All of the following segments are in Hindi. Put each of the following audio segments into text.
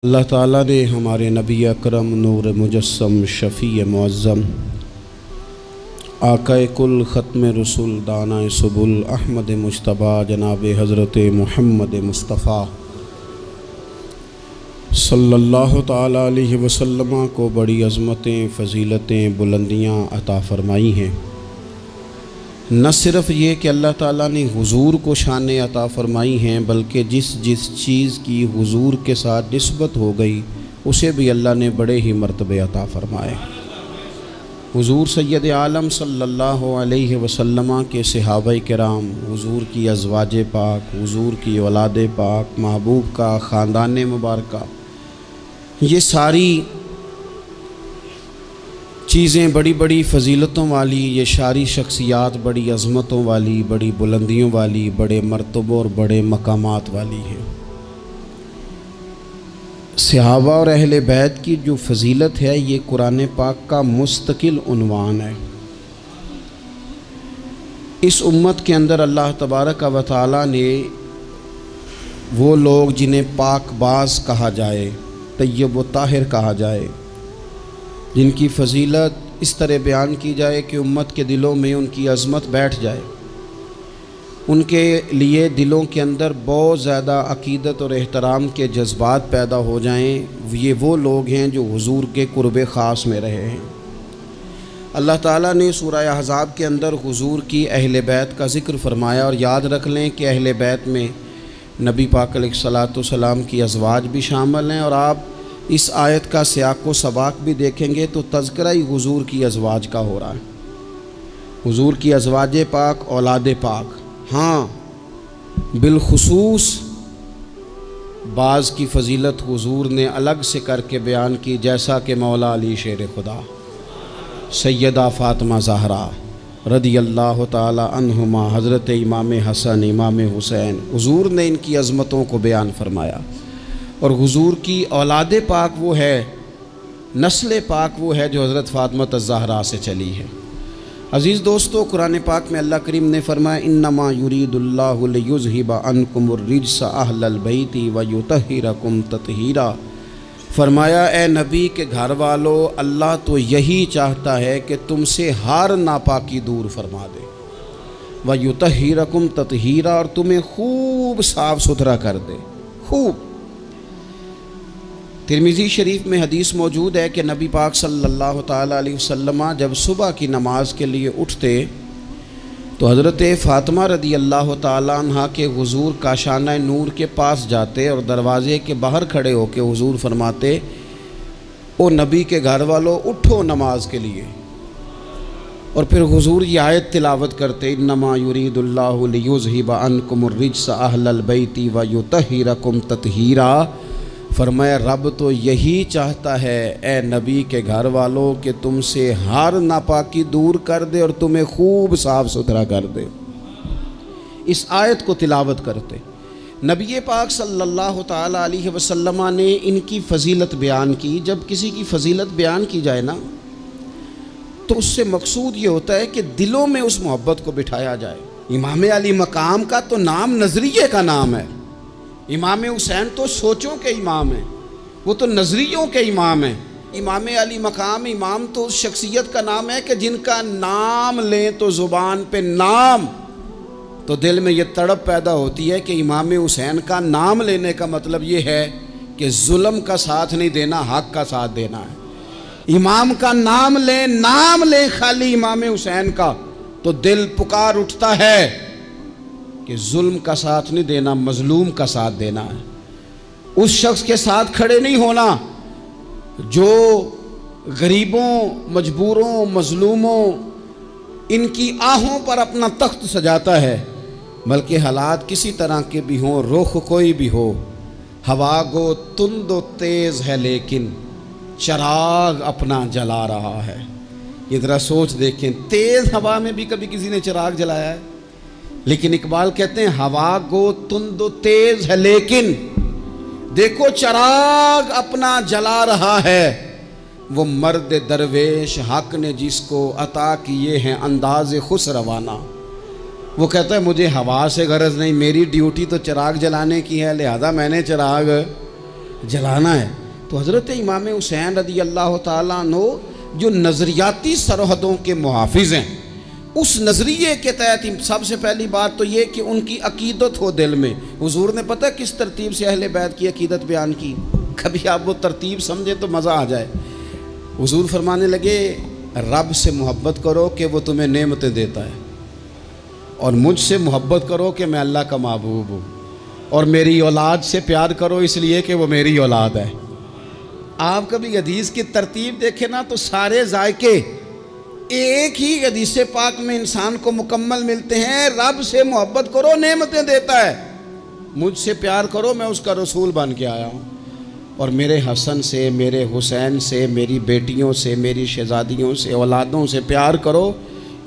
अल्लाह ताला ने हमारे नबी अकरम नूर मुजस्सम शफ़ी मुअज़्ज़म आक़ाए कुल ख़त्म रसूल दाना सुबुल अहमद मुज्तबा जनाब हज़रत मुहम्मद मुस्तफ़ा सल्लल्लाहु ताला अलैहि वसल्लम को बड़ी अज़मतें फ़ज़ीलतें बुलंदियाँ अता फ़रमाई हैं। न सिर्फ़ ये कि अल्लाह ताला ने हुज़ूर को शान अता फ़रमाई हैं, बल्कि जिस जिस चीज़ की हुज़ूर के साथ निस्बत हो गई उसे भी अल्लाह ने बड़े ही मर्तबे अता फ़रमाए। हुज़ूर सैयद आलम सल्लल्लाहु अलैहि वसल्लम के सहाबाए किराम, हुज़ूर की अज़वाजे पाक, हुज़ूर की औलादे पाक, महबूब का ख़ानदान मुबारक, ये सारी चीज़ें बड़ी बड़ी फ़जीलतों वाली, ये सारी शख्सियात बड़ी अज़मतों वाली, बड़ी बुलंदियों वाली, बड़े मर्तबों और बड़े मकामात वाली हैं। सहाबा और अहले बैत की जो फ़जीलत है ये कुरान पाक का मुस्तकिल उन्वान है। इस उम्मत के अंदर अल्लाह तबारक व तआला ने वो लोग जिन्हें पाकबाज कहा जाए, तय्यब व ताहिर कहा जाए, जिनकी फ़जीलत इस तरह बयान की जाए कि उम्मत के दिलों में उनकी अज़मत बैठ जाए, उनके लिए दिलों के अंदर बहुत ज़्यादा अक़ीदत और एहतराम के जज्बात पैदा हो जाएं। ये वो लोग हैं जो हुज़ूर के कुर्बे ख़ास में रहे हैं। अल्लाह ताला ने सूरह अहज़ाब के अंदर हुज़ूर की अहले बैत का ज़िक्र फ़रमाया, और याद रख लें कि अहले बैत में नबी पाक अलैहिस्सलातु सलाम की अज़वाज भी शामिल हैं। और आप इस आयत का सियाक़ व सबाक़ भी देखेंगे तो तज़किरा ही हुज़ूर की अज़वाज का हो रहा है। हुज़ूर की अज़वाज पाक, औलाद पाक, हाँ बिलखुसूस बाज़ की फ़जीलत हुज़ूर ने अलग से करके बयान की, जैसा कि मौला अली शेर खुदा सैयदा फ़ातिमा ज़हरा रदी अल्लाह ताला अन्हुमा, हज़रत इमाम हसन, इमाम हुसैन, हुज़ूर ने इनकी अज़मतों को बयान फरमाया। और हुज़ूर की औलाद पाक वो है, नस्ल पाक वो है जो हज़रत फ़ातिमा ज़हरा से चली है। अज़ीज़ दोस्तों, कुरान पाक में अल्लाह करीम ने फरमाया, इन्नमा युरीदुल्लाहु लियुज़हिबा अन्कुमुर रिज्स अहलल बैति व युतहिरकुम ततहीरा। फरमाया, ए नबी के घर वालों, अल्लाह तो यही चाहता है कि तुमसे हर नापाकी दूर फरमा दे, व युतहिरकुम ततहीरा, और तुम्हें खूब साफ़ सुथरा कर दे, खूब। तिरमिज़ी शरीफ में हदीस मौजूद है कि नबी पाक सल्लल्लाहु ताला अलैहि वसल्लम जब सुबह की नमाज के लिए उठते तो हज़रत फ़ातिमा रदी अल्लाह ताला अन्हा के हुज़ूर काशाना नूर के पास जाते और दरवाज़े के बाहर खड़े होकर हुज़ूर फरमाते, ओ नबी के घर वालों, उठो नमाज के लिए। और फिर हुज़ूर ये आयत तिलावत करते, इन्नमा युरीदुल्लाहु लियुज़हिबा अन्कुमुर रिज्स अहलल बैति व युतहिरकुम ततहीरा। फरमाया, रब तो यही चाहता है ए नबी के घर वालों कि तुमसे हर नापाकी दूर कर दे और तुम्हें खूब साफ़ सुथरा कर दे। इस आयत को तिलावत करते नबी पाक सल्लल्लाहु ताला अलैहि वसल्लम ने इनकी फ़जीलत बयान की। जब किसी की फ़जीलत बयान की जाए ना, तो उससे मकसूद ये होता है कि दिलों में उस मोहब्बत को बिठाया जाए। इमाम अली मकाम का तो नाम नज़रिए का नाम है, इमाम हुसैन तो सोचों के इमाम हैं, वो तो नज़रियों के इमाम हैं। इमाम अली मकाम, इमाम तो उस शख्सियत का नाम है कि जिनका नाम लें तो ज़ुबान पे नाम, तो दिल में ये तड़प पैदा होती है कि इमाम हुसैन का नाम लेने का मतलब ये है कि जुल्म का साथ नहीं देना, हक़ का साथ देना है। इमाम का नाम लें खाली इमाम हुसैन का, तो दिल पुकार उठता है कि जुल्म का साथ नहीं देना, मजलूम का साथ देना है। उस शख्स के साथ खड़े नहीं होना जो गरीबों, मजबूरों, मजलूमों, इनकी आहों पर अपना तख्त सजाता है, बल्कि हालात किसी तरह के भी हों, रुख कोई भी हो, हवा गो तुंदो तेज़ है लेकिन चिराग अपना जला रहा है। ये ज़रा सोच देखें, तेज़ हवा में भी कभी किसी ने चिराग जलाया है? लेकिन इकबाल कहते हैं, हवा गो तुंदो तेज है लेकिन देखो चिराग अपना जला रहा है। वो मर्द दरवेश हक ने जिसको अता किए हैं अंदाज़े खुश रवाना। वो कहता है, मुझे हवा से गरज नहीं, मेरी ड्यूटी तो चिराग जलाने की है, लिहाजा मैंने चिराग जलाना है। तो हज़रत इमाम हुसैन रज़ी अल्लाह ताला अन्हु जो नज़रियाती सरहदों के मुहाफ़िज़ हैं, उस नज़रिए के तहत सबसे पहली बात तो ये कि उनकी अकीदत हो दिल में। हुजूर ने पता किस तरतीब से अहले बैत की अकीदत बयान की, कभी आप वो तरतीब समझे तो मज़ा आ जाए। हुजूर फरमाने लगे, रब से मोहब्बत करो कि वो तुम्हें नेमतें देता है, और मुझसे मोहब्बत करो कि मैं अल्लाह का महबूब हूँ, और मेरी औलाद से प्यार करो इसलिए कि वो मेरी औलाद है। आप कभी हदीस की तरतीब देखें ना तो सारे जायके एक ही हदीस पाक में इंसान को मुकम्मल मिलते हैं। रब से मोहब्बत करो, नेमतें देता है, मुझसे प्यार करो, मैं उसका रसूल बन के आया हूँ, और मेरे हसन से, मेरे हुसैन से, मेरी बेटियों से, मेरी शहज़ादियों से, औलादों से प्यार करो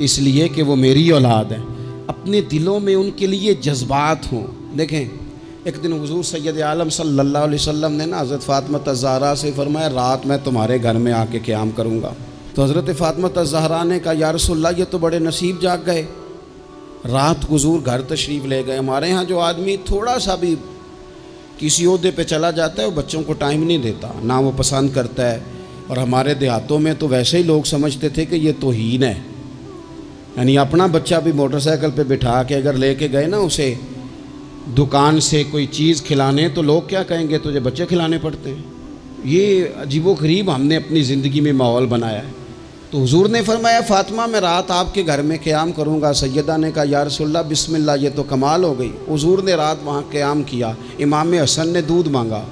इसलिए कि वो मेरी औलाद है। अपने दिलों में उनके लिए जज्बात हों। देखें, एक दिन हुजूर सैयद आलम सल्लल्लाहु अलैहि वसल्लम ने ना हज़रत फ़ातिमा ज़हरा से फरमाया, रात मैं तुम्हारे घर में आके क़याम करूँगा। तो हज़रत फ़ातिमा ज़हरा ने कहा, या रसूलल्लाह ये तो बड़े नसीब जाग गए, रात हुजूर घर तशरीफ़ ले गए। हमारे यहाँ जो आदमी थोड़ा सा भी किसी ओहदे पे चला जाता है वो बच्चों को टाइम नहीं देता, ना वो पसंद करता है। और हमारे देहातों में तो वैसे ही लोग समझते थे कि ये तौहीन है, यानी अपना बच्चा भी मोटरसाइकिल पे बिठा के अगर लेके गए ना उसे दुकान से कोई चीज़ खिलाने, तो लोग क्या कहेंगे, तुझे बच्चे खिलाने पड़ते हैं। ये अजीबोगरीब हमने अपनी ज़िंदगी में माहौल बनाया है। तो हुजूर ने फरमाया, फ़ातिमा मैं रात आपके घर में क़याम करूँगा। सैयदा ने कहा, या रसूलल्लाह बिस्मिल्लाह, ये तो कमाल हो गई। हुजूर ने रात वहाँ क़याम किया। इमाम हसन ने दूध मांगा।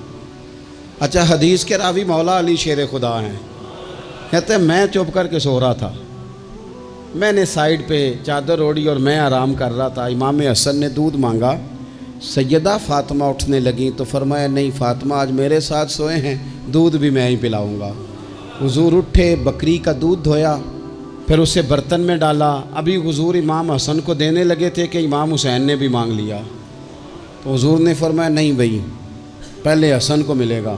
अच्छा, हदीस के रावी मौला अली शेर खुदा हैं, कहते हैं मैं चुप करके सो रहा था, मैंने साइड पे चादर ओढ़ी और मैं आराम कर रहा था। इमाम हसन ने दूध मांगा, सैयदा फ़ातिमा उठने लगी तो फरमाया, नहीं फ़ातिमा आज मेरे साथ सोए हैं, दूध भी मैं ही पिलाऊँगा। हुजूर उठे, बकरी का दूध धोया, फिर उसे बर्तन में डाला। अभी हुजूर इमाम हसन को देने लगे थे कि इमाम हुसैन ने भी मांग लिया। तो हुजूर ने फरमाया, नहीं भाई पहले हसन को मिलेगा।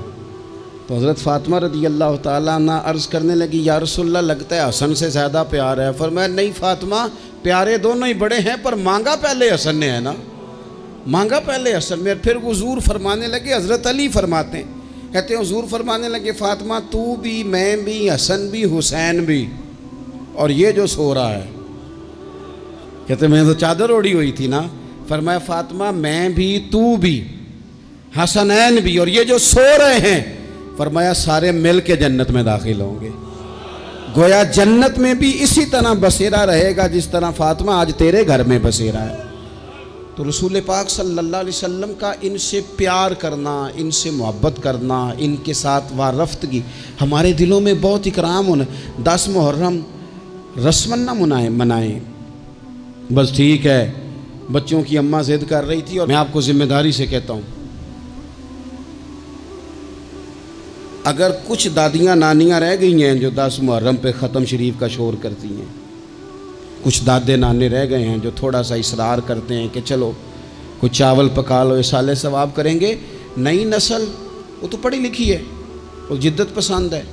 तो हज़रत फ़ातिमा रज़ी अल्लाह ताला अन्हा अर्ज़ करने लगी, या रसूलल्लाह लगता है हसन से ज़्यादा प्यार है। फरमाया, नहीं फ़ातिमा, प्यारे दोनों ही बड़े हैं, पर मांगा पहले हसन ने है ना, मांगा पहले हसन में। फिर हुजूर फरमाने लगे, हज़रत अली फरमाते हैं, कहते हैं हुजूर फरमाने लगे, फ़ातिमा तू भी, मैं भी, हसन भी, हुसैन भी, और ये जो सो रहा है, कहते मैं तो चादर ओढ़ी हुई थी ना। फरमाया, फ़ातिमा मैं भी, तू भी, हसनैन भी, और ये जो सो रहे हैं, फरमाया सारे मिल के जन्नत में दाखिल होंगे। गोया जन्नत में भी इसी तरह बसेरा रहेगा जिस तरह फ़ातिमा आज तेरे घर में बसेरा है। तो रसूल पाक सल्लल्लाहु अलैहि वसल्लम का इनसे प्यार करना, इनसे मोहब्बत करना, इनके साथ वारफ्तगी हमारे दिलों में बहुत इकराम होना। 10 मुहर्रम रस्मन ना मनाएं, बस ठीक है, बच्चों की अम्मा ज़िद कर रही थी और मैं आपको ज़िम्मेदारी से कहता हूँ, अगर कुछ दादियाँ नानियाँ रह गई हैं जो 10 मुहर्रम पे ख़त्म शरीफ का शोर करती हैं, कुछ दादे नाने रह गए हैं जो थोड़ा सा इसरार करते हैं कि चलो कुछ चावल पका लो, इसाले सवाब करेंगे। नई नस्ल वो तो पढ़ी लिखी है, वो जिद्दत पसंद है,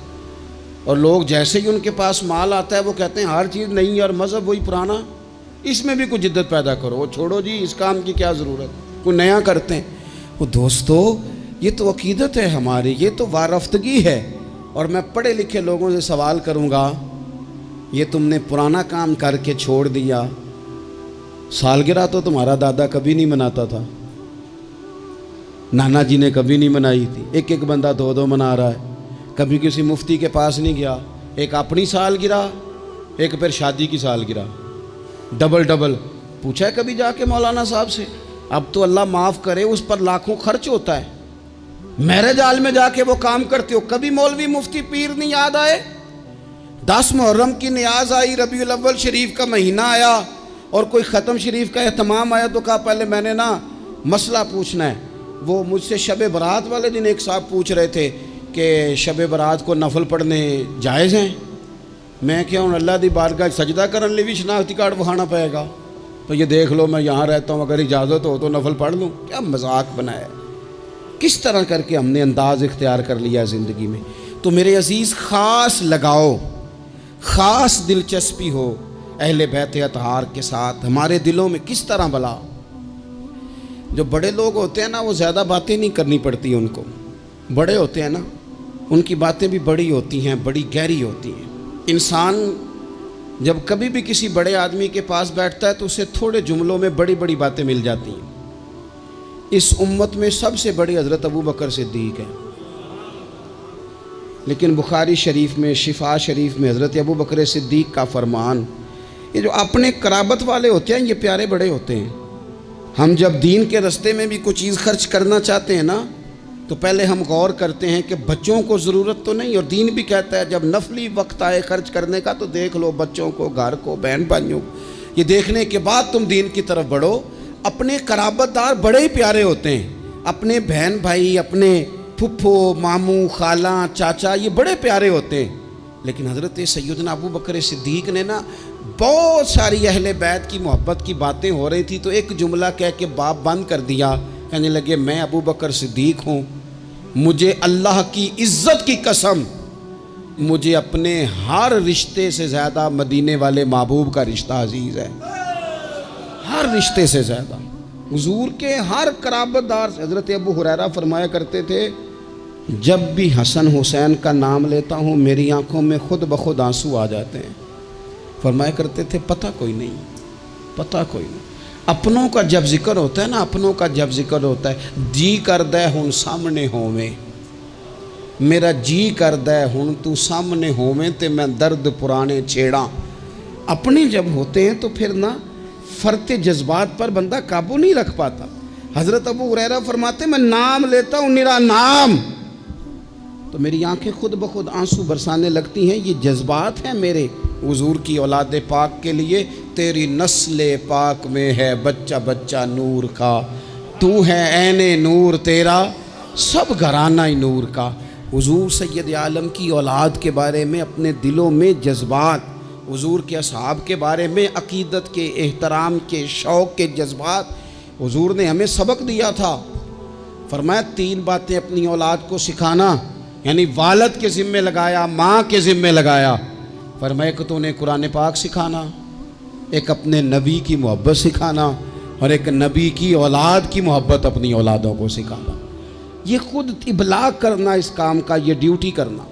और लोग जैसे ही उनके पास माल आता है वो कहते हैं हर चीज़ नई और मज़हब वही पुराना, इसमें भी कुछ जिद्दत पैदा करो। वो छोड़ो जी, इस काम की क्या ज़रूरत, कोई नया करते हैं। वो दोस्तों, ये तो अकीदत है हमारी, ये तो वारफ्तगी है। और मैं पढ़े लिखे लोगों से सवाल करूँगा, ये तुमने पुराना काम करके छोड़ दिया। सालगिरह तो तुम्हारा दादा कभी नहीं मनाता था, नाना जी ने कभी नहीं मनाई थी, एक एक बंदा 2-2 मना रहा है। कभी किसी मुफ्ती के पास नहीं गया, एक अपनी सालगिरह, एक फिर शादी की सालगिरह, डबल डबल। पूछा है कभी जाके मौलाना साहब से? अब तो अल्लाह माफ़ करे, उस पर लाखों खर्च होता है। मैरिज हाल में जाके वो काम करते हो, कभी मौलवी मुफ्ती पीर नहीं याद आए? 10 मुहर्रम की नियाज आई, रबीउल अव्वल शरीफ का महीना आया और कोई ख़त्म शरीफ का एहतमाम आया तो कहा पहले मैंने ना मसला पूछना है। वो मुझसे शब बरात वाले दिन एक साहब पूछ रहे थे कि शब बरात को नफल पढ़ने जायज़ हैं। मैं क्या हूँ, अल्लाह दी बारगाह सजदा करने लिए भी शनाख्ती कार्ड वहाना पड़ेगा, तो ये देख लो मैं यहाँ रहता हूँ, अगर इजाज़त हो तो नफल पढ़ लूँ। क्या मजाक बनाया, किस तरह करके हमने अंदाज़ इख्तियार कर लिया ज़िंदगी में। तो मेरे अज़ीज़, ख़ास लगाओ, ख़ास दिलचस्पी हो अहले बैत अतहार के साथ हमारे दिलों में। किस तरह भला, जो बड़े लोग होते हैं ना, वो ज़्यादा बातें नहीं करनी पड़ती उनको, बड़े होते हैं ना, उनकी बातें भी बड़ी होती हैं, बड़ी गहरी होती हैं। इंसान जब कभी भी किसी बड़े आदमी के पास बैठता है तो उसे थोड़े जुमलों में बड़ी बड़ी बातें मिल जाती हैं। इस उम्मत में सबसे बड़ी हज़रत अबू बकर सिद्दीक है। लेकिन बुखारी शरीफ में, शिफा शरीफ में हज़रत अबू बकर सिद्दीक का फरमान, ये जो अपने कराबत वाले होते हैं ये प्यारे बड़े होते हैं। हम जब दीन के रास्ते में भी कुछ चीज़ खर्च करना चाहते हैं ना, तो पहले हम गौर करते हैं कि बच्चों को ज़रूरत तो नहीं। और दीन भी कहता है जब नफली वक्त आए खर्च करने का तो देख लो बच्चों को, घर को, बहन भाइयों को, ये देखने के बाद तुम दीन की तरफ बढ़ो। अपने कराबतदार बड़े ही प्यारे होते हैं, अपने बहन भाई, अपने फुफ्फो, मामू, खाला, चाचा, ये बड़े प्यारे होते हैं। लेकिन हज़रत सैयदना अबू बकर सिद्दीक ने ना, बहुत सारी अहले बैत की मोहब्बत की बातें हो रही थी तो एक जुमला कह के बाप बंद कर दिया। कहने लगे मैं अबू बकर सिद्दीक हूँ, मुझे अल्लाह की इज़्ज़त की कसम, मुझे अपने हर रिश्ते से ज़्यादा मदीने वाले महबूब का रिश्ता अजीज़ है, हर रिश्ते से ज़्यादा। हुजूर के हर कराबतदार। हज़रत अबू हुरैरा फरमाया करते थे, जब भी हसन हुसैन का नाम लेता हूँ मेरी आंखों में खुद ब खुद आंसू आ जाते हैं। फरमाया करते थे पता कोई नहीं, पता कोई नहीं। अपनों का जब जिक्र होता है ना, अपनों का जब जिक्र होता है, जी कर दे हुन सामने होवें, मेरा जी कर दे हुन तू सामने होवें ते मैं दर्द पुराने छेड़ा। अपने जब होते हैं तो फिर ना फरते जज्बात पर बंदा काबू नहीं रख पाता। हज़रत अबू हुरैरा फरमाते मैं नाम लेता हूँ निरा नाम तो मेरी आंखें खुद ब खुद आंसू बरसाने लगती हैं। ये जज्बात हैं मेरे हुजूर की औलाद पाक के लिए। तेरी नस्ल पाक में है बच्चा बच्चा नूर का, तू है ऐने नूर तेरा सब घराना ही नूर का। हुजूर सैयद आलम की औलाद के बारे में अपने दिलों में जज्बात, हुजूर के असहाब के बारे में अकीदत के, एहतराम के, शौक़ के जज्बात। हुजूर ने हमें सबक दिया था, फरमाया 3 बातें अपनी औलाद को सिखाना, यानी वालद के ज़िम्मे लगाया, माँ के ज़िम्मे लगाया। फरमाया कि तूने कुरान पाक सिखाना, एक अपने नबी की मोहब्बत सिखाना और एक नबी की औलाद की मोहब्बत अपनी औलादों को सिखाना। ये खुद इबलाग करना इस काम का, ये ड्यूटी करना।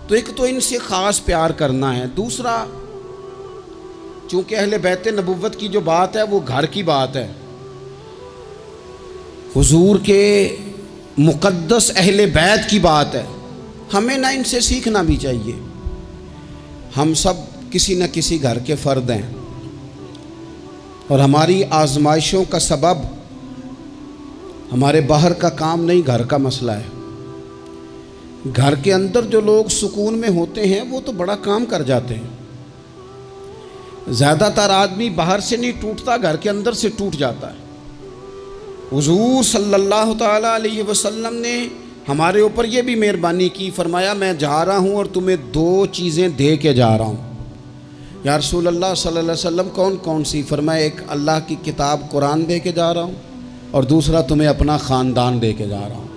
तो एक तो इनसे ख़ास प्यार करना है। दूसरा, चूँकि अहले बैत नबुव्वत की जो बात है वो घर की बात है, हुजूर के मुक़द्दस अहले बैत की बात है, हमें ना इनसे सीखना भी चाहिए। हम सब किसी न किसी घर के फ़र्द हैं और हमारी आजमाइशों का सबब हमारे बाहर का काम नहीं, घर का मसला है। घर के अंदर जो लोग सुकून में होते हैं वो तो बड़ा काम कर जाते हैं। ज़्यादातर आदमी बाहर से नहीं टूटता, घर के अंदर से टूट जाता है। हुजूर सल्लल्लाहु ताला अलैहि वसल्लम ने हमारे ऊपर ये भी मेहरबानी की, फरमाया मैं जा रहा हूँ और तुम्हें 2 चीज़ें दे के जा रहा हूँ। या रसूल अल्लाह सल्लल्लाहु अलैहि वसल्लम कौन कौन सी? फरमाया एक अल्लाह की किताब कुरान दे के जा रहा हूँ और दूसरा तुम्हें अपना ख़ानदान दे के जा रहा हूँ।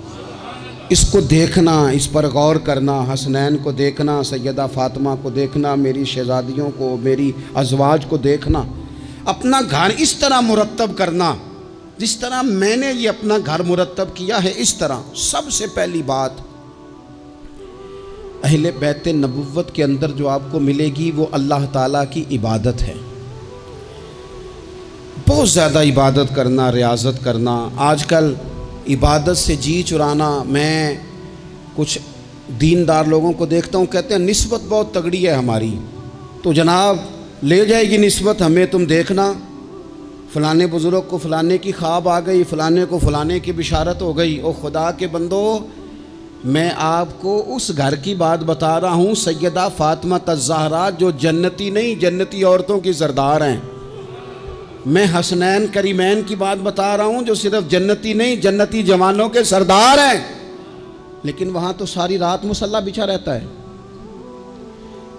इसको देखना, इस पर गौर करना, हसनैन को देखना, सैयदा फ़ातिमा को देखना, मेरी शहज़ादियों को, मेरी अज़वाज को देखना, अपना घर इस तरह मुरत्तब करना जिस तरह मैंने ये अपना घर मुरत्तब किया है। इस तरह सबसे पहली बात अहले बैत नबुव्वत के अंदर जो आपको मिलेगी वो अल्लाह ताला की इबादत है। बहुत ज़्यादा इबादत करना, रियाज़त करना। आजकल इबादत से जी चुराना, मैं कुछ दीनदार लोगों को देखता हूँ, कहते हैं निस्बत बहुत तगड़ी है हमारी, तो जनाब ले जाएगी निस्बत हमें, तुम देखना फ़लाने बुज़ुर्ग को फ़लाने की ख्वाब आ गई, फ़लाने को फ़लाने की बिशारत हो गई। ओ खुदा के बंदो, मैं आपको उस घर की बात बता रहा हूँ, सैयदा फ़ातिमा तज़्ज़हरा जो जन्नती नहीं, जन्नती औरतों की सरदार हैं। मैं हसनैन करीमैन की बात बता रहा हूँ जो सिर्फ जन्नती नहीं, जन्नती जवानों के सरदार हैं। लेकिन वहाँ तो सारी रात मुसल्ला बिछा रहता है।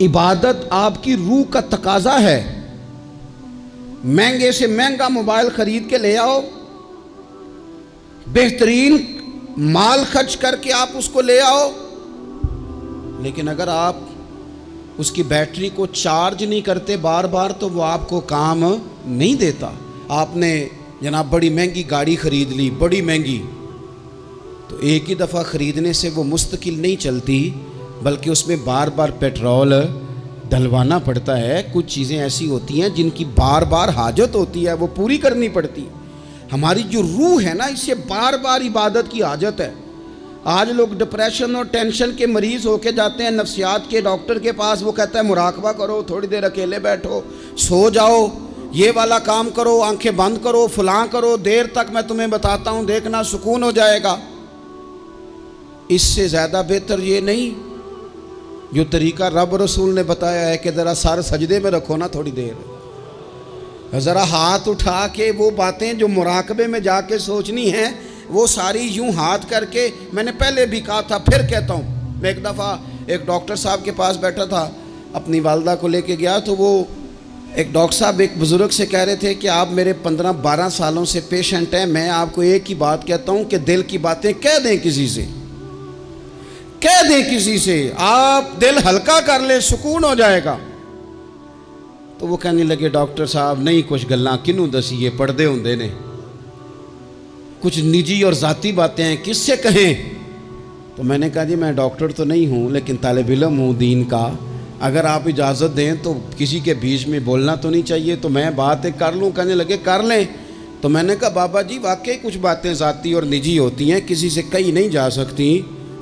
इबादत आपकी रूह का तकाजा है। महंगे से महंगा मोबाइल ख़रीद के ले आओ, बेहतरीन माल खर्च करके आप उसको ले आओ, लेकिन अगर आप उसकी बैटरी को चार्ज नहीं करते बार बार तो वो आपको काम नहीं देता। आपने जनाब बड़ी महंगी गाड़ी ख़रीद ली, बड़ी महंगी, तो एक ही दफ़ा ख़रीदने से वो मुस्तकिल नहीं चलती, बल्कि उसमें बार बार पेट्रोल डलवाना पड़ता है। कुछ चीज़ें ऐसी होती हैं जिनकी बार बार हाजत होती है, वो पूरी करनी पड़ती। हमारी जो रूह है ना, इससे बार बार इबादत की हाजत है। आज लोग डिप्रेशन और टेंशन के मरीज़ होके जाते हैं नफ्सियात के डॉक्टर के पास, वो कहता है मुराकबा करो, थोड़ी देर अकेले बैठो, सो जाओ, ये वाला काम करो, आंखें बंद करो, फलां करो, देर तक मैं तुम्हें बताता हूँ, देखना सुकून हो जाएगा। इससे ज़्यादा बेहतर ये नहीं जो तरीका रब रसूल ने बताया है कि ज़रा सर सजदे में रखो ना थोड़ी देर, ज़रा हाथ उठा के वो बातें जो मुराकबे में जाके सोचनी हैं वो सारी यूं हाथ करके। मैंने पहले भी कहा था, फिर कहता हूँ, मैं एक दफ़ा एक डॉक्टर साहब के पास बैठा था, अपनी वालदा को लेके गया, तो वो एक डॉक्टर साहब एक बुज़ुर्ग से कह रहे थे कि आप मेरे 15-12 सालों से पेशेंट हैं, मैं आपको एक ही बात कहता हूँ कि दिल की बातें कह दें किसी से, कह दें किसी से, आप दिल हल्का कर ले, सुकून हो जाएगा। तो वो कहने लगे, डॉक्टर साहब नहीं कुछ गल्लां किनू दसीए, पढ़दे होंदे ने, कुछ निजी और ज़ाती बातें हैं, किससे कहें। तो मैंने कहा जी मैं डॉक्टर तो नहीं हूँ लेकिन तालिब इल्म हूँ दीन का, अगर आप इजाज़त दें तो किसी के बीच में बोलना तो नहीं चाहिए, तो मैं बात एक कर लूँ। कहने लगे कर लें। तो मैंने कहा बाबा जी वाकई कुछ बातें ज़ाती और निजी होती हैं, किसी से कही नहीं जा सकती,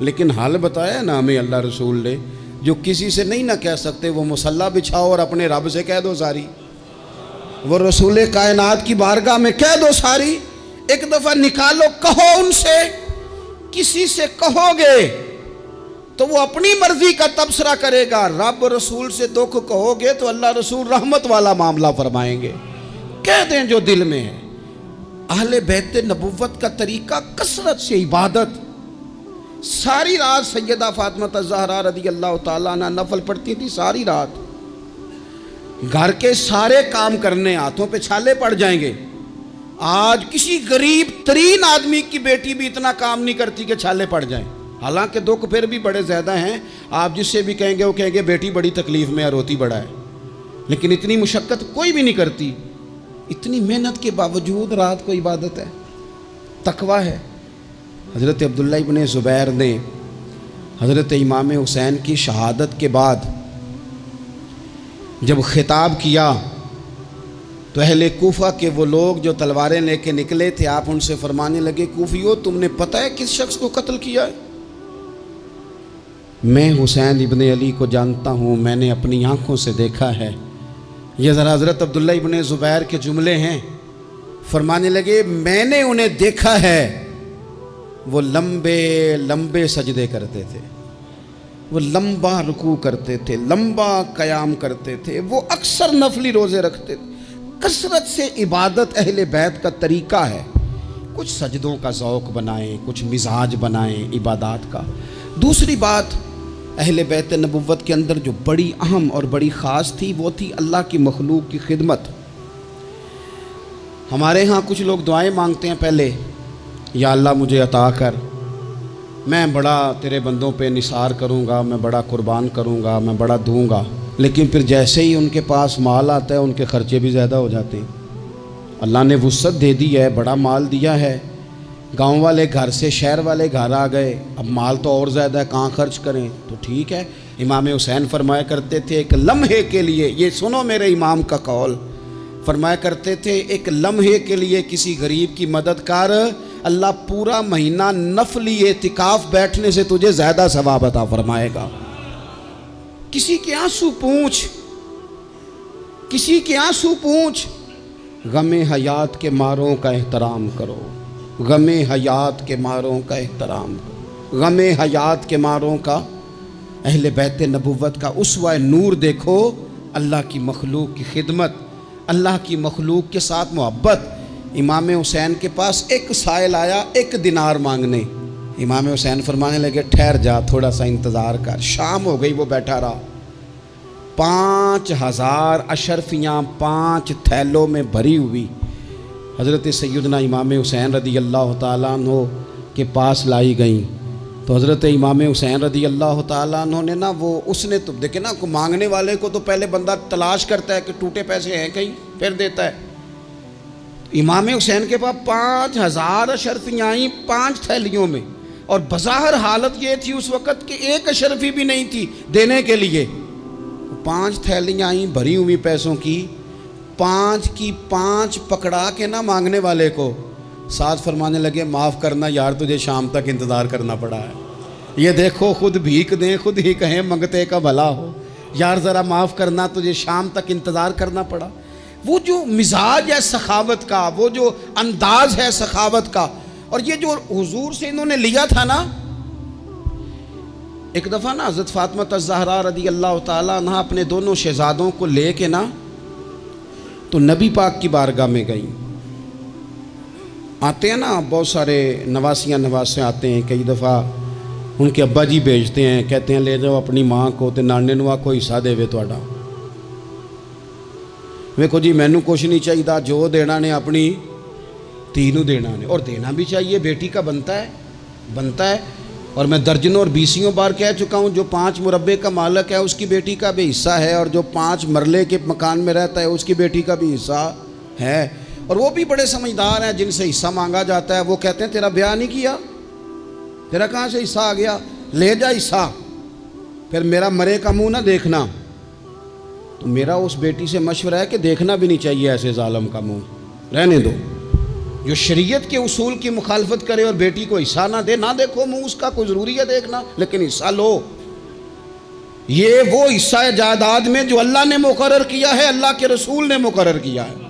लेकिन हाल बताया ना हमें अल्लाह रसूल ने, जो किसी से नहीं ना कह सकते वो मुसल्ला बिछाओ और अपने रब से कह दो सारी, वो रसूल कायनात की बारगाह में कह दो सारी। एक दफ़ा निकालो, कहो उनसे, किसी से कहोगे तो वो अपनी मर्जी का तबसरा करेगा, रब रसूल से दुख कहोगे तो अल्लाह रसूल रहमत वाला मामला फरमाएंगे। कह दें जो दिल में है। अहले बैत नबुव्वत का तरीका कसरत से इबादत। सारी रात सैयदा फातिमा ज़हरा रज़ी अल्लाह तआला अन्हा नफल पढ़ती थी सारी रात, घर के सारे काम करने, हाथों पे छाले पड़ जाएंगे। आज किसी गरीब तरीन आदमी की बेटी भी इतना काम नहीं करती कि छाले पड़ जाएं, हालांकि दुख फिर भी बड़े ज़्यादा हैं। आप जिससे भी कहेंगे वो कहेंगे बेटी बड़ी तकलीफ़ में है, रोती बड़ा है, लेकिन इतनी मुशक्क़त कोई भी नहीं करती। इतनी मेहनत के बावजूद रात को इबादत है, तकवा है। हज़रत अब्दुल्ला इब्न ज़ुबैर ने हज़रत इमाम हुसैन की शहादत के बाद जब खिताब किया तो अहले कूफा के वो लोग जो तलवारें लेके निकले थे, आप उनसे फरमाने लगे, कूफियों तुमने पता है किस शख्स को कत्ल किया है? मैं हुसैन इब्न अली को जानता हूँ, मैंने अपनी आँखों से देखा है। ये ज़रा हज़रत अब्दुल्ला इब्न ज़ुबैर के जुमले हैं। फरमाने लगे मैंने उन्हें देखा है, वो लंबे लंबे सजदे करते थे, वो लंबा रुकू करते थे, लंबा क़याम करते थे, वो अक्सर नफली रोज़े रखते थे। कसरत से इबादत अहले बैत का तरीका है। कुछ सजदों का ज़ौक़ बनाएं, कुछ मिजाज बनाएं इबादत का। दूसरी बात, अहले बैत नबुव्वत के अंदर जो बड़ी अहम और बड़ी ख़ास थी वो थी अल्लाह की मखलूक की खिदमत। हमारे यहाँ कुछ लोग दुआएं मांगते हैं पहले, या अल्लाह मुझे अता कर, मैं बड़ा तेरे बंदों पे निसार करूँगा, मैं बड़ा कुर्बान करूँगा, मैं बड़ा दूँगा, लेकिन फिर जैसे ही उनके पास माल आता है उनके ख़र्चे भी ज़्यादा हो जाते हैं। अल्लाह ने वुसअत दे दी है, बड़ा माल दिया है, गांव वाले घर से शहर वाले घर आ गए, अब माल तो और ज़्यादा है, कहाँ खर्च करें? तो ठीक है। इमाम हुसैन फरमाया करते थे एक लम्हे के लिए, ये सुनो मेरे इमाम का कौल, फरमाया करते थे एक लम्हे के लिए किसी गरीब की मदद कर, अल्लाह पूरा महीना नफली एतिकाफ बैठने से तुझे ज़्यादा सवाब अता फरमाएगा। किसी के आंसू पूछ, किसी के आंसू पूछ, गमे हयात के मारों का एहतराम करो, गमे हयात के मारों का एहतराम करो, गमे हयात के मारों का। अहले बैत नबुव्वत का उसवा नूर देखो, अल्लाह की मखलूक की खिदमत, अल्लाह की मखलूक के साथ मोहब्बत। इमाम हुसैन के पास एक साइल आया एक दिनार मांगने, इमाम हुसैन फरमाने लगे ठहर जा, थोड़ा सा इंतज़ार कर। शाम हो गई, वो बैठा रहा। 5000 अशरफियाँ 5 थैलों में भरी हुई हज़रत सैयदना इमाम हुसैन रदी अल्लाह ताला अन्हो के पास लाई गई। तो हज़रत इमाम हुसैन रदी अल्लाह ताला अन्हो ने ना, वो उसने तो देखे ना, को मांगने वाले को तो पहले बंदा तलाश करता है कि टूटे पैसे हैं कहीं, फिर देता है। इमाम हुसैन के पास 5000 अशरफियाँ आई 5 थैलियों में। और बज़ाहिर हालत ये थी उस वक़्त कि एक अशरफी भी नहीं थी देने के लिए। 5 थैलियाँ आई भरी हुई पैसों की, 5 की 5 पकड़ा के ना मांगने वाले को साथ फरमाने लगे, माफ़ करना यार, तुझे शाम तक इंतज़ार करना पड़ा है। ये देखो, खुद भीख दें खुद ही कहें मंगते का भला हो, यार ज़रा माफ़ करना, तुझे शाम तक इंतज़ार करना पड़ा। वो जो मिजाज है सखावत का, वो जो अंदाज है सखावत का, और ये जो हुजूर से इन्होंने लिया था ना। एक दफ़ा ना हज़रत फ़ातिमा अज़-ज़हरा रज़ी अल्लाह ताला अन्हा अपने दोनों शहज़ादों को ले के ना तो नबी पाक की बारगाह में गई। आते हैं ना बहुत सारे नवासियाँ नवासे आते हैं, कई दफ़ा उनके अब्बा जी भेजते हैं, कहते हैं ले जाओ अपनी माँ को तो नाने नू कोई हिस्सा देवे तुहाडा। वेखो जी, मैनू कुछ नहीं चाहिए, जो देना ने अपनी धी नू देना ने, और देना भी चाहिए, बेटी का बनता है। और मैं दर्जनों और बीसियों बार कह चुका हूँ, जो 5 मुरब्बे का मालिक है उसकी बेटी का भी हिस्सा है, और जो 5 मरले के मकान में रहता है उसकी बेटी का भी हिस्सा है। और वो भी बड़े समझदार हैं, जिनसे हिस्सा मांगा जाता है वो कहते हैं तेरा ब्याह नहीं किया, तेरा कहाँ से हिस्सा आ गया, ले जा हिस्सा, फिर मेरा मरे का मुँह ना देखना। तो मेरा उस बेटी से मशवरा है कि देखना भी नहीं चाहिए ऐसे जालिम का मुँह, रहने दो। जो शरीयत के उसूल की मुखालफत करे और बेटी को हिस्सा ना दे, ना देखो मुँह उसका, कोई ज़रूरी है देखना, लेकिन हिस्सा लो। ये वो हिस्सा है जायदाद में जो अल्लाह ने मुकर्रर किया है, अल्लाह के रसूल ने मुकर्रर किया है।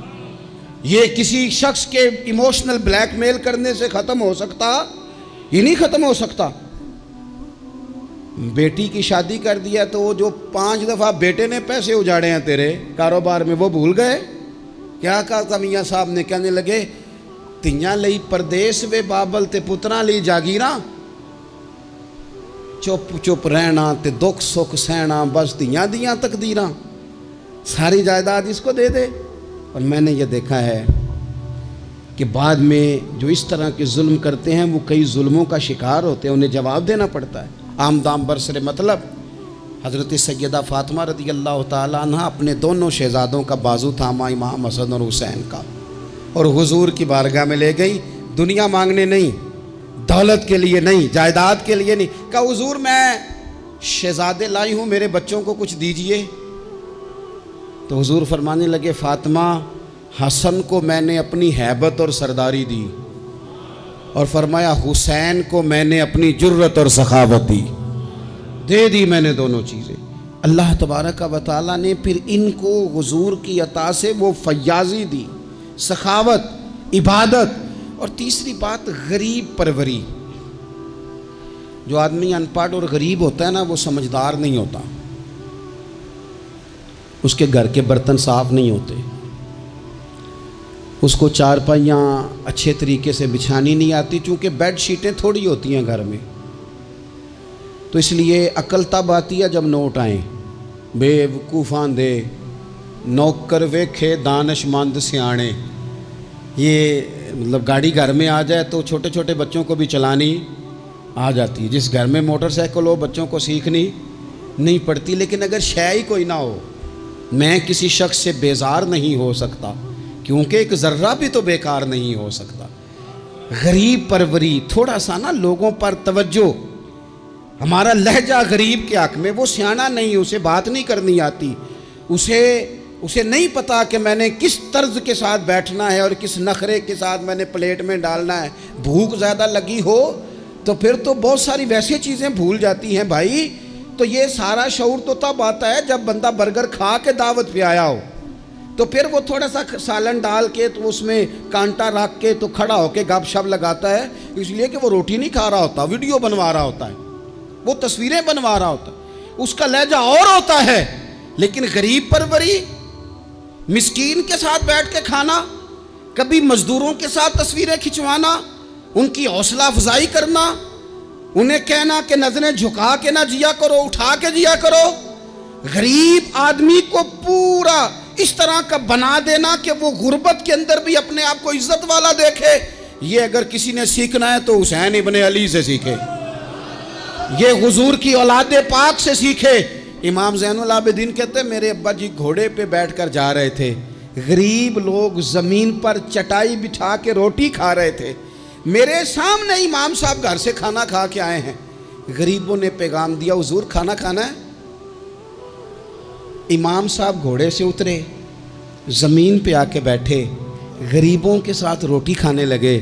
ये किसी शख्स के इमोशनल ब्लैकमेल करने से ख़त्म हो सकता, ये नहीं ख़त्म हो सकता। बेटी की शादी कर दिया तो वो जो 5 दफ़ा बेटे ने पैसे उजाड़े हैं तेरे कारोबार में, वो भूल गए। क्या कहा था मियाँ साहब ने, कहने लगे तियां लई परदेस वे बाबल ते पुत्रां लई जागीरा, चुप चुप रहना ते दुख सुख सहना, बस तियां दियां तकदीरां, सारी जायदाद इसको दे दे। और मैंने ये देखा है कि बाद में जो इस तरह के जुल्म करते हैं वो कई जुल्मों का शिकार होते हैं, उन्हें जवाब देना पड़ता है। आमदाम बरसरे मतलब हज़रत सैयदा फ़ातिमा रज़ी अल्लाह ताला अन्हा अपने दोनों शहज़ादों का बाजू थामा, इमाम हसन और हुसैन का, और हुजूर की बारगाह में ले गई। दुनिया मांगने नहीं, दौलत के लिए नहीं, जायदाद के लिए नहीं। कहा हुजूर मैं शहज़ादे लाई हूँ, मेरे बच्चों को कुछ दीजिए। तो हुजूर फरमाने लगे, फ़ातिमा हसन को मैंने अपनी हैबत और सरदारी दी, और फरमाया हुसैन को मैंने अपनी जुर्रत और सखावत दी, दे दी मैंने दोनों चीज़ें। अल्लाह तबारक व तआला ने फिर इनको हुजूर की अता से वो फयाजी दी, सखावत, इबादत, और तीसरी बात गरीब परवरी। जो आदमी अनपढ़ और गरीब होता है ना, वो समझदार नहीं होता, उसके घर के बर्तन साफ नहीं होते, उसको चारपाइयाँ अच्छे तरीके से बिछानी नहीं आती, चूँकि बेड शीटें थोड़ी होती हैं घर में। तो इसलिए अकल तब आती है जब नोट आए, बेवकूफ़ान दे नौकर वेखे दानशमंद सियाणे। ये मतलब गाड़ी घर में आ जाए तो छोटे छोटे बच्चों को भी चलानी आ जाती है। जिस घर में मोटरसाइकिल हो बच्चों को सीखनी नहीं पड़ती। लेकिन अगर शय ही कोई ना हो, मैं किसी शख्स से बेजार नहीं हो सकता, क्योंकि एक ज़र्रा भी तो बेकार नहीं हो सकता। गरीब परवरी, थोड़ा सा ना लोगों पर तवज्जो। हमारा लहजा गरीब के हक़ में, वो सियाना नहीं, उसे बात नहीं करनी आती, उसे नहीं पता कि मैंने किस तर्ज के साथ बैठना है और किस नखरे के साथ मैंने प्लेट में डालना है। भूख ज़्यादा लगी हो तो फिर तो बहुत सारी वैसी चीज़ें भूल जाती हैं भाई। तो ये सारा शऊर तो तब आता है जब बंदा बर्गर खा के दावत पे आया हो, तो फिर वो थोड़ा सा सालन डाल के तो उसमें कांटा रख के तो खड़ा होके गपशप लगाता है, इसलिए कि वो रोटी नहीं खा रहा होता, वीडियो बनवा रहा होता है, वो तस्वीरें बनवा रहा होता है, उसका लहजा और होता है। लेकिन गरीब परवरी, मिस्कीन के साथ बैठ के खाना, कभी मजदूरों के साथ तस्वीरें खिंचवाना, उनकी हौसला अफजाई करना, उन्हें कहना कि नजरें झुका के ना जिया करो, उठा के जिया करो। गरीब आदमी को पूरा इस तरह का बना देना कि वो गुर्बत के अंदर भी अपने आप को इज्जत वाला देखे। ये अगर किसी ने सीखना है तो हुसैन इब्ने अली से सीखे, ये हुजूर की औलाद पाक से सीखे। इमाम ज़ैनुल आबिदीन कहते मेरे अब्बा जी घोड़े पे बैठकर जा रहे थे, गरीब लोग ज़मीन पर चटाई बिछा के रोटी खा रहे थे, मेरे सामने इमाम साहब घर से खाना खा के आए हैं, गरीबों ने पैगाम दिया हुजूर खाना खाना है। इमाम साहब घोड़े से उतरे, ज़मीन पे आके बैठे, गरीबों के साथ रोटी खाने लगे।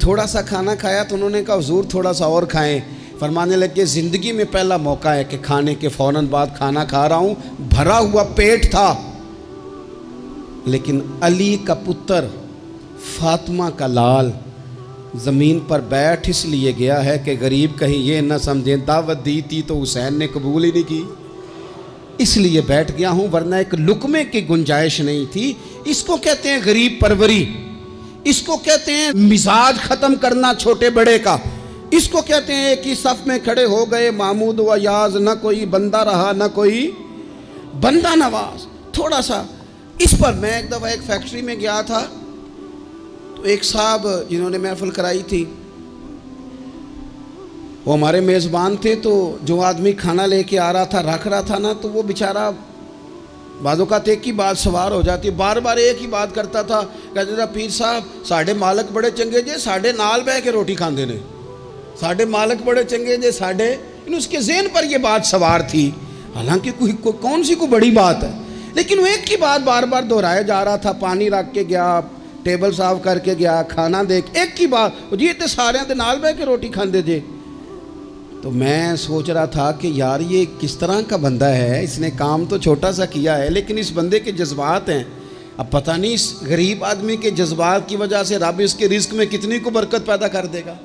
थोड़ा सा खाना खाया तो उन्होंने कहा हुजूर थोड़ा सा और खाएं। फरमाने लगे ज़िंदगी में पहला मौका है कि खाने के फ़ौरन बाद खाना खा रहा हूँ, भरा हुआ पेट था। लेकिन अली का पुत्र, फातिमा का लाल ज़मीन पर बैठ इसलिए गया है कि गरीब कहीं ये न समझें दावत दी थी तो हुसैन ने कबूल ही नहीं की, इसलिए बैठ गया हूँ, वरना एक लुकमे की गुंजाइश नहीं थी। इसको कहते हैं गरीब परवरी, इसको कहते हैं मिजाज ख़त्म करना छोटे बड़े का, इसको कहते हैं एक ही सफ़ में खड़े हो गए महमूद व याज, न कोई बंदा रहा न कोई बंदा नवाज। थोड़ा सा इस पर मैं एक दफ़ा एक फैक्ट्री में गया था, तो एक साहब जिन्होंने महफिल कराई थी वो हमारे मेज़बान थे। तो जो आदमी खाना लेके आ रहा था रख रहा था ना, तो वो बेचारा बाज़ों का एक ही बात सवार हो जाती, बार बार एक ही बात करता था। कहते था पीर साहब साढ़े मालक बड़े चंगे जे, साढ़े नाल बह के रोटी खाते ने, साढ़े मालक बड़े चंगे जे साढ़े। उसके ज़हन पर यह बात सवार थी, हालांकि कौन सी कोई बड़ी बात है, लेकिन वो एक ही बात बार बार दोहराया जा रहा था। पानी रख के गया, टेबल साफ करके गया, खाना देख, एक ही बात, जी तो सारे के नाल बह के रोटी खाते जे। तो मैं सोच रहा था कि यार ये किस तरह का बंदा है, इसने काम तो छोटा सा किया है लेकिन इस बंदे के जज्बात हैं। अब पता नहीं इस गरीब आदमी के जज्बात की वजह से रब इसके रिस्क में कितनी को बरकत पैदा कर देगा,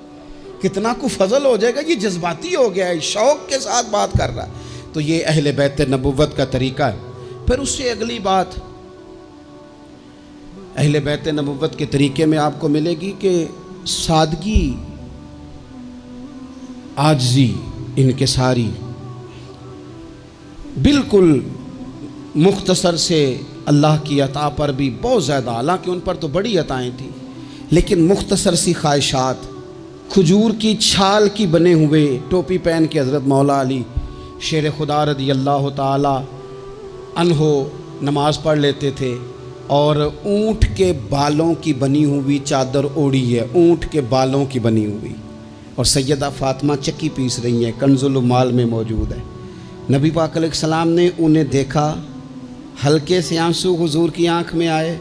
कितना को फजल हो जाएगा। ये जज्बाती हो गया है, शौक़ के साथ बात कर रहा है। तो ये अहले बैत नबुव्वत का तरीका है। फिर उससे अगली बात अहले बैत नबुव्वत के तरीके में आपको मिलेगी कि सादगी, आजिज़ी, इनकिसारी, बिल्कुल मुख्तसर से अल्लाह की अता पर भी बहुत ज़्यादा, हालांकि उन पर तो बड़ी अताएँ थी, लेकिन मुख्तसर सी ख्वाहिशात, खजूर की छाल की बने हुए टोपी पहन के हज़रत मौला अली शेर खुदा रज़ी अल्लाह ताला अन्हो नमाज़ पढ़ लेते थे, और ऊँट के बालों की बनी हुई चादर ओढ़ी है, ऊँट के बालों की बनी हुई, और सैयदा फ़ातिमा चक्की पीस रही हैं, कंजुल माल में मौजूद है। नबी पाक अलैहिस्सलाम ने उन्हें देखा, हल्के से आंसू हुजूर की आंख में आए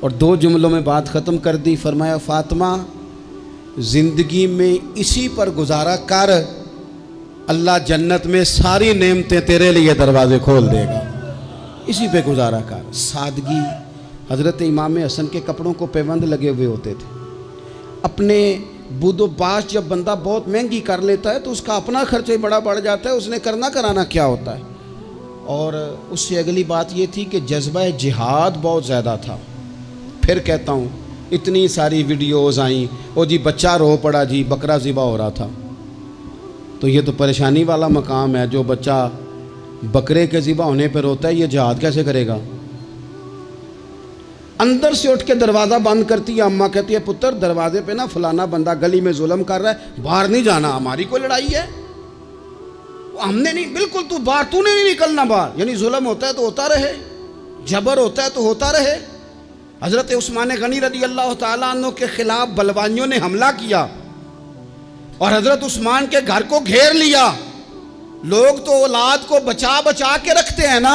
और दो जुमलों में बात ख़त्म कर दी। फरमाया फ़ातिमा ज़िंदगी में इसी पर गुजारा कर, अल्लाह जन्नत में सारी नेमतें तेरे लिए दरवाज़े खोल देगा, इसी पे गुजारा कर। सादगी। हज़रत इमाम हसन के कपड़ों को पैबंद लगे हुए होते थे। अपने बुदोबाश जब बंदा बहुत महंगी कर लेता है तो उसका अपना खर्च ही बड़ा बढ़ जाता है, उसने करना कराना क्या होता है। और उससे अगली बात ये थी कि जज्बा जिहाद बहुत ज़्यादा था। फिर कहता हूँ इतनी सारी वीडियोज़ आई, ओ जी बच्चा रो पड़ा जी, बकरा ज़िबा हो रहा था। तो ये तो परेशानी वाला मकाम है, जो बच्चा बकरे के ज़िबा होने पर रोता है, ये जिहाद कैसे करेगा। अंदर से उठ के दरवाज़ा बंद करती है अम्मा, कहती है पुत्र दरवाजे पे ना फलाना बंदा गली में जुल्म कर रहा है, बाहर नहीं जाना, हमारी कोई लड़ाई है, हमने नहीं, बिल्कुल तू बाहर, तूने नहीं निकलना बाहर। यानी जुल्म होता है तो होता रहे, जबर होता है तो होता रहे। हज़रत उस्मान गनी रज़ी अल्लाह ताला अन्हु के खिलाफ बलवानियों ने हमला किया और हज़रत उस्मान के घर को घेर लिया। लोग तो औलाद को बचा बचा के रखते हैं ना,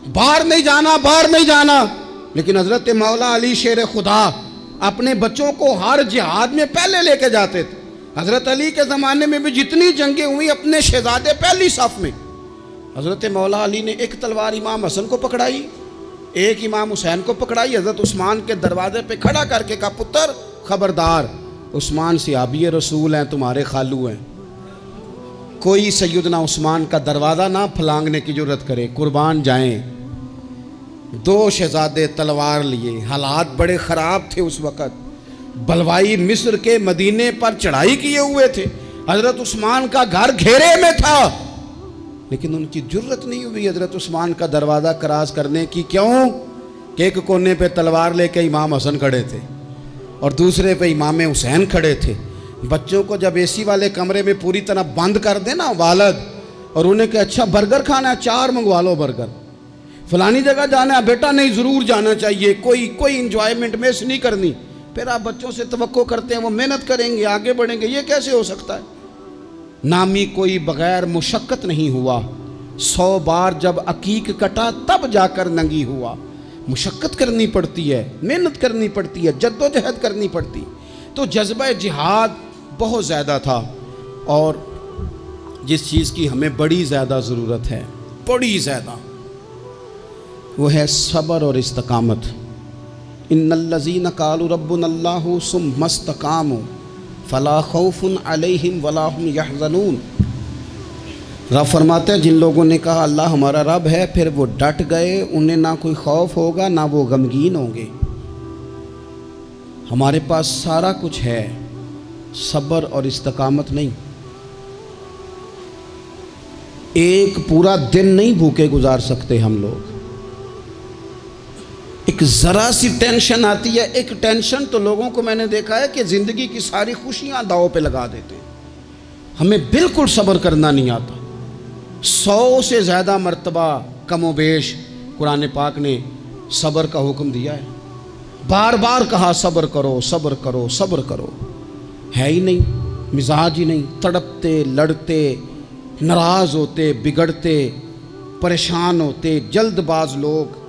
बाहर नहीं जाना, बाहर नहीं जाना, लेकिन हज़रत मौला अली शेर खुदा अपने बच्चों को हर जिहाद में पहले लेके जाते थे। हज़रत अली के ज़माने में भी जितनी जंगें हुई अपने शहजादे पहली सफ़ में। हज़रत मौला अली ने एक तलवार इमाम हसन को पकड़ाई, एक इमाम हुसैन को पकड़ाई, हज़रत उस्मान के दरवाजे पे खड़ा करके कहा पुत्र खबरदार, उस्मान सहाबी रसूल हैं, तुम्हारे खालू हैं, कोई सैयदना उस्मान का दरवाज़ा ना फलांगने की जरूरत करे, कुर्बान जाएं। दो शहजादे तलवार लिए, हालात बड़े ख़राब थे उस वक़्त, बलवाई मिस्र के मदीने पर चढ़ाई किए हुए थे, हज़रत उस्मान का घर घेरे में था, लेकिन उनकी जुर्रत नहीं हुई हज़रत उस्मान का दरवाज़ा क्रॉस करने की। क्यों कि एक कोने पे तलवार लेके इमाम हसन खड़े थे और दूसरे पे इमाम हुसैन खड़े थे। बच्चों को जब एसी वाले कमरे में पूरी तरह बंद कर देना वालद, और उन्हें कहा अच्छा बर्गर खाना है, 4 मंगवा लो बर्गर, फलानी जगह जाना है बेटा, नहीं ज़रूर जाना चाहिए, कोई इंजॉयमेंट मिस नहीं करनी, फिर आप बच्चों से तवक्को करते हैं वो मेहनत करेंगे, आगे बढ़ेंगे। ये कैसे हो सकता है? नामी कोई बगैर मुशक्क़त नहीं हुआ, 100 बार जब अकीक कटा तब जाकर नंगी हुआ। मुशक्क़त करनी पड़ती है, मेहनत करनी पड़ती है, जद्दोजहद करनी पड़ती। तो जज्बा जिहाद बहुत ज़्यादा था। और जिस चीज़ की हमें बड़ी ज़्यादा ज़रूरत है, बड़ी ज़्यादा, वो है सब्र और इस्तकामत। इन्नल्लज़ीना क़ालू रब्बुनल्लाहु सुम्मा इस्तक़ामू फ़ला खौफ़ुन अलैहिम वला हुम यहज़नून। रब फरमाते हैं जिन लोगों ने कहा अल्लाह हमारा रब है, फिर वो डट गए, उन्हें ना कोई खौफ होगा ना वो गमगीन होंगे। हमारे पास सारा कुछ है, सब्र और इस्तकामत नहीं। एक पूरा दिन नहीं भूखे गुजार सकते हम लोग। एक ज़रा सी टेंशन आती है, एक टेंशन तो लोगों को मैंने देखा है कि ज़िंदगी की सारी खुशियां दांव पे लगा देते हैं। हमें बिल्कुल सब्र करना नहीं आता। 100 से ज़्यादा मर्तबा कमोबेश कुरान पाक ने सब्र का हुक्म दिया है। बार बार कहा सब्र करो, सब्र करो, सब्र करो। है ही नहीं, मिजाज ही नहीं। तड़पते, लड़ते, नाराज़ होते, बिगड़ते, परेशान होते, जल्दबाज लोग।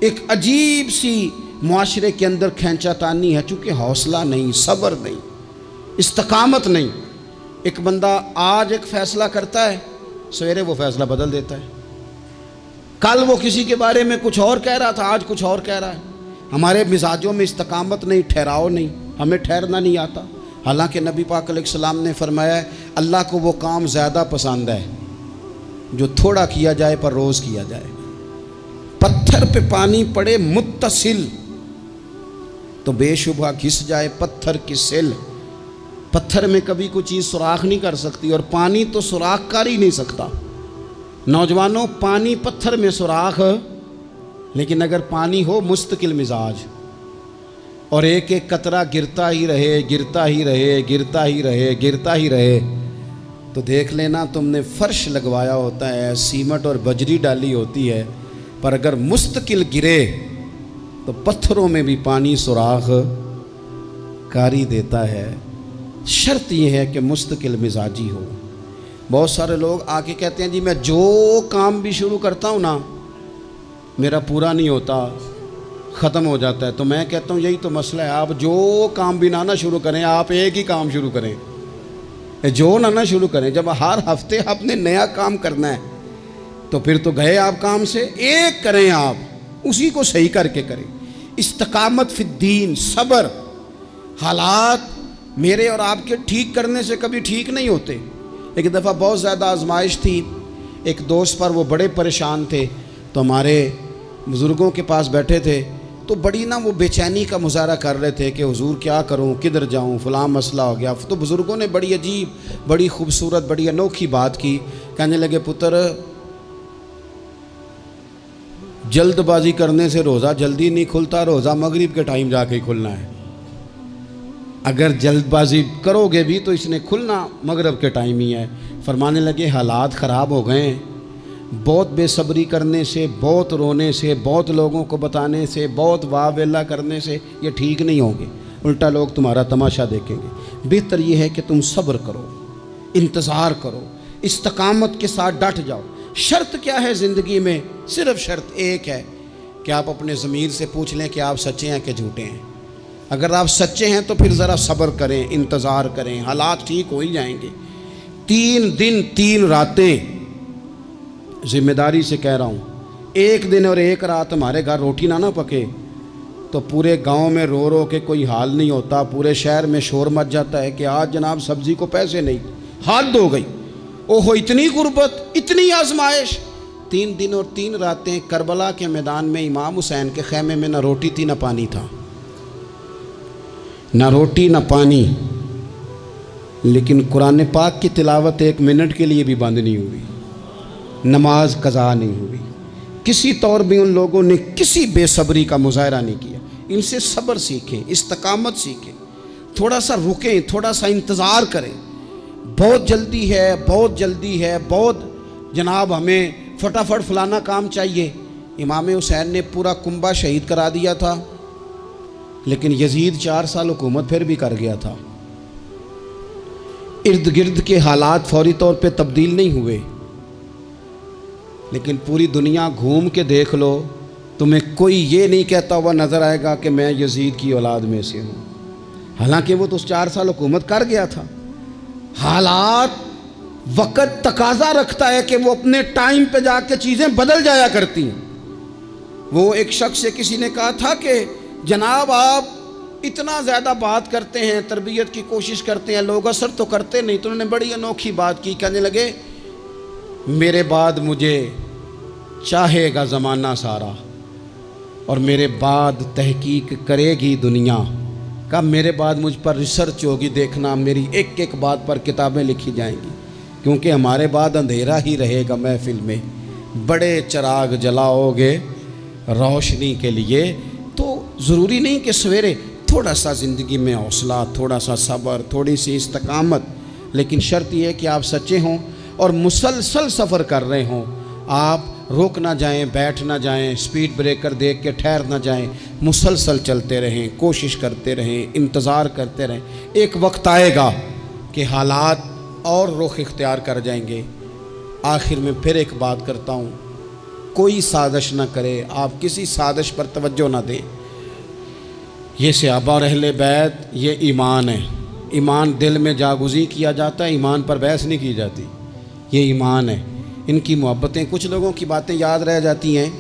एक अजीब सी मुआशरे के अंदर खींचातानी है, चूँकि हौसला नहीं, सब्र नहीं, इस्तकामत नहीं। एक बंदा आज एक फ़ैसला करता है, सवेरे वो फ़ैसला बदल देता है। कल वो किसी के बारे में कुछ और कह रहा था, आज कुछ और कह रहा है। हमारे मिजाजों में इस्तकामत नहीं, ठहराव नहीं, हमें ठहरना नहीं आता। हालांकि नबी पाक अलैहिस्सलाम ने फरमाया है अल्लाह को वो काम ज़्यादा पसंद है जो थोड़ा किया जाए पर रोज़ किया जाए। पत्थर पे पानी पड़े मुत्तसिल तो बेशुबह घिस जाए पत्थर की सिल। पत्थर में कभी कोई चीज़ सुराख नहीं कर सकती और पानी तो सुराख कर ही नहीं सकता। नौजवानों, पानी पत्थर में सुराख, लेकिन अगर पानी हो मुस्तकिल मिजाज और एक एक कतरा गिरता ही रहे, गिरता ही रहे, गिरता ही रहे, गिरता ही रहे, तो देख लेना तुमने फर्श लगवाया होता है, सीमेंट और बजरी डाली होती है, पर अगर मुस्तकिल गिरे तो पत्थरों में भी पानी सुराख कर ही देता है। शर्त यह है कि मुस्तकिल मिजाजी हो। बहुत सारे लोग आके कहते हैं जी मैं जो काम भी शुरू करता हूँ ना मेरा पूरा नहीं होता, ख़त्म हो जाता है। तो मैं कहता हूँ यही तो मसला है, आप जो काम भी ना शुरू करें, आप एक ही काम शुरू करें, जो ना शुरू करें। जब हर हफ्ते आपने नया काम करना है तो फिर तो गए आप काम से। एक करें आप, उसी को सही करके करें। इस्तकामत फिद्दीन, सब्र। हालात मेरे और आपके ठीक करने से कभी ठीक नहीं होते। एक दफ़ा बहुत ज़्यादा आजमाइश थी, एक दोस्त पर, वो बड़े परेशान थे, तो हमारे बुज़ुर्गों के पास बैठे थे, तो बड़ी ना वो बेचैनी का मुजाहरा कर रहे थे कि हुजूर क्या करूं, किधर जाऊं, फ़लाँ मसला हो गया। तो बुज़ुर्गों ने बड़ी अजीब, बड़ी खूबसूरत, बड़ी अनोखी बात की। कहने लगे पुत्र जल्दबाजी करने से रोज़ा जल्दी नहीं खुलता, रोज़ा मगरिब के टाइम जाके खुलना है। अगर जल्दबाजी करोगे भी तो इसने खुलना मगरिब के टाइम ही है। फरमाने लगे हालात ख़राब हो गए, बहुत बेसब्री करने से, बहुत रोने से, बहुत लोगों को बताने से, बहुत वाह वेला करने से ये ठीक नहीं होंगे, उल्टा लोग तुम्हारा तमाशा देखेंगे। बेहतर ये है कि तुम सब्र करो, इंतज़ार करो, इस्तकामत के साथ डट जाओ। शर्त क्या है ज़िंदगी में? सिर्फ शर्त एक है कि आप अपने ज़मीर से पूछ लें कि आप सच्चे हैं कि झूठे हैं। अगर आप सच्चे हैं तो फिर ज़रा सब्र करें, इंतज़ार करें, हालात ठीक हो ही जाएंगे। 3 दिन 3 रातें, ज़िम्मेदारी से कह रहा हूँ, 1 दिन और 1 रात हमारे घर रोटी ना पके तो पूरे गांव में रो रो के कोई हाल नहीं होता। पूरे शहर में शोर मच जाता है कि आज जनाब सब्ज़ी को पैसे नहीं, हद हो गई। ओहो, इतनी गुर्बत, इतनी आजमाइश। 3 दिन और 3 रातें करबला के मैदान में इमाम हुसैन के खैमे में न रोटी थी न पानी था, न रोटी न पानी, लेकिन कुरान पाक की तिलावत 1 मिनट के लिए भी बंद नहीं हुई, नमाज कज़ा नहीं हुई। किसी तौर भी उन लोगों ने किसी बेसब्री का मुजाहरा नहीं किया। इनसे सब्र सीखें, इस्तकामत सीखें, थोड़ा सा रुकें, थोड़ा सा इंतज़ार करें। बहुत जल्दी है, बहुत जल्दी है, बहुत जनाब हमें फटाफट फलाना काम चाहिए। इमाम हुसैन ने पूरा कुंबा शहीद करा दिया था, लेकिन यजीद 4 साल हुकूमत फिर भी कर गया था। इर्द गिर्द के हालात फौरी तौर पे तब्दील नहीं हुए, लेकिन पूरी दुनिया घूम के देख लो, तुम्हें कोई ये नहीं कहता हुआ नज़र आएगा कि मैं यजीद की औलाद में से हूँ। हालांकि वो तो 4 साल हुकूमत कर गया था। हालात वक़्त तकाजा रखता है कि वो अपने टाइम पे जाके चीज़ें बदल जाया करती हैं। वो एक शख्स से किसी ने कहा था कि जनाब आप इतना ज़्यादा बात करते हैं, तरबियत की कोशिश करते हैं, लोग असर तो करते नहीं। तो उन्होंने बड़ी अनोखी बात की, कहने लगे मेरे बाद मुझे चाहेगा ज़माना सारा और मेरे बाद तहकीक करेगी दुनिया का, मेरे बाद मुझ पर रिसर्च होगी, देखना मेरी एक एक बात पर किताबें लिखी जाएंगी, क्योंकि हमारे बाद अंधेरा ही रहेगा महफिल में। बड़े चिराग जलाओगे रोशनी के लिए, तो ज़रूरी नहीं कि सवेरे थोड़ा सा ज़िंदगी में हौसला, थोड़ा सा सब्र, थोड़ी सी इस्तकामत, लेकिन शर्त यह है कि आप सच्चे हों और मुसलसल सफ़र कर रहे हों। आप रुक ना जाएं, बैठ ना जाएं, स्पीड ब्रेकर देख के ठहर ना जाएं, मुसलसल चलते रहें, कोशिश करते रहें, इंतज़ार करते रहें। एक वक्त आएगा कि हालात और रुख इख्तियार कर जाएंगे। आखिर में फिर एक बात करता हूँ, कोई साजिश ना करे, आप किसी साजिश पर तवज्जो ना दें। ये सहाबा और अहले बैत, ये ईमान है। ईमान दिल में जागुज़ी किया जाता है, ईमान पर बहस नहीं की जाती। ये ईमान है। इनकी मोहब्बतें, कुछ लोगों की बातें याद रह जाती हैं।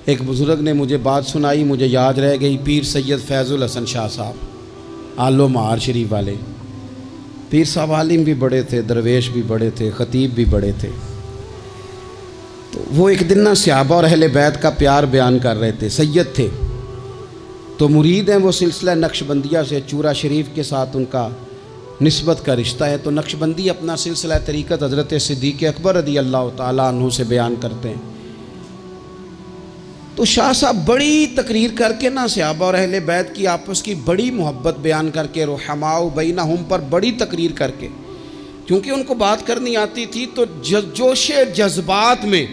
एक बुज़ुर्ग ने मुझे बात सुनाई, मुझे याद रह गई। पीर सैयद फैज़ुल हसन शाह साहब, आलो महार शरीफ वाले पीर साहब, आलिम भी बड़े थे, दरवेश भी बड़े थे, ख़तीब भी बड़े थे। तो वो एक दिन ना सहाबा और अहले बैत का प्यार बयान कर रहे थे। सैयद थे तो मुरीद हैं, वो सिलसिला नक्शबंदिया से, चूरा शरीफ के साथ उनका निस्बत का रिश्ता है। तो नक्शबंदी अपना सिलसिला तरीक़त हज़रत सिद्दीक़ अकबर रज़ी अल्लाह ताला अन्हु से बयान करते हैं। तो शाह साहब बड़ी तकरीर करके ना सहाबा और अहले बैत की आपस की बड़ी मोहब्बत बयान करके, रुहमाउ बैनहुम पर बड़ी तकरीर करके, क्योंकि उनको बात करनी आती थी, तो जोशे जज्बात में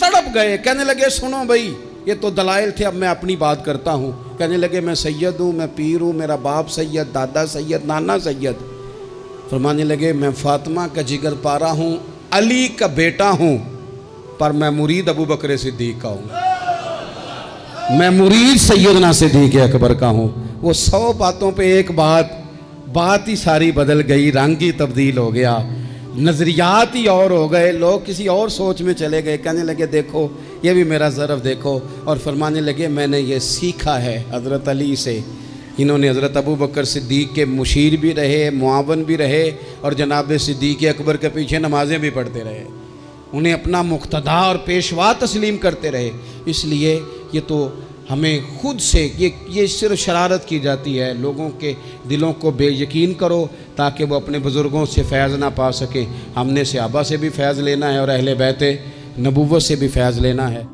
तड़प गए। कहने लगे सुनो भाई, ये तो दलाइल थे, अब मैं अपनी बात करता हूँ। कहने लगे मैं सैयद हूँ, मैं पीर हूँ, मेरा बाप सैयद, दादा सैयद, नाना सैयद। फरमाने लगे मैं फ़ातिमा का जिगर पारा हूँ, अली का बेटा हूँ, पर मैं मुरीद अबू बकर सिद्दीक़ का हूँ। मैं मुरीद सैयदना सिद्दीक़ अकबर का हूँ। वो 100 बातों पे एक बात ही सारी बदल गई, रंग ही तब्दील हो गया, नज़रियात ही और हो गए, लोग किसी और सोच में चले गए। कहने लगे देखो ये भी मेरा ज़रफ़ देखो। और फरमाने लगे मैंने ये सीखा है हज़रत अली से। इन्होंने हज़रत अबू बकर सिद्दीक़ के मुशीर भी रहे, मुआवन भी रहे, और जनाब सिद्दीक़ अकबर के पीछे नमाज़ें भी पढ़ते रहे। उन्हें अपना मुक़्तदा और पेशवा तस्लीम करते रहे। इसलिए ये तो हमें खुद से ये सिर्फ शरारत की जाती है, लोगों के दिलों को बेयकीन करो ताकि वो अपने बुज़ुर्गों से फैज़ ना पा सकें। हमने सहाबा से भी फैज़ लेना है और अहले बैत नबूवत से भी फैज़ लेना है।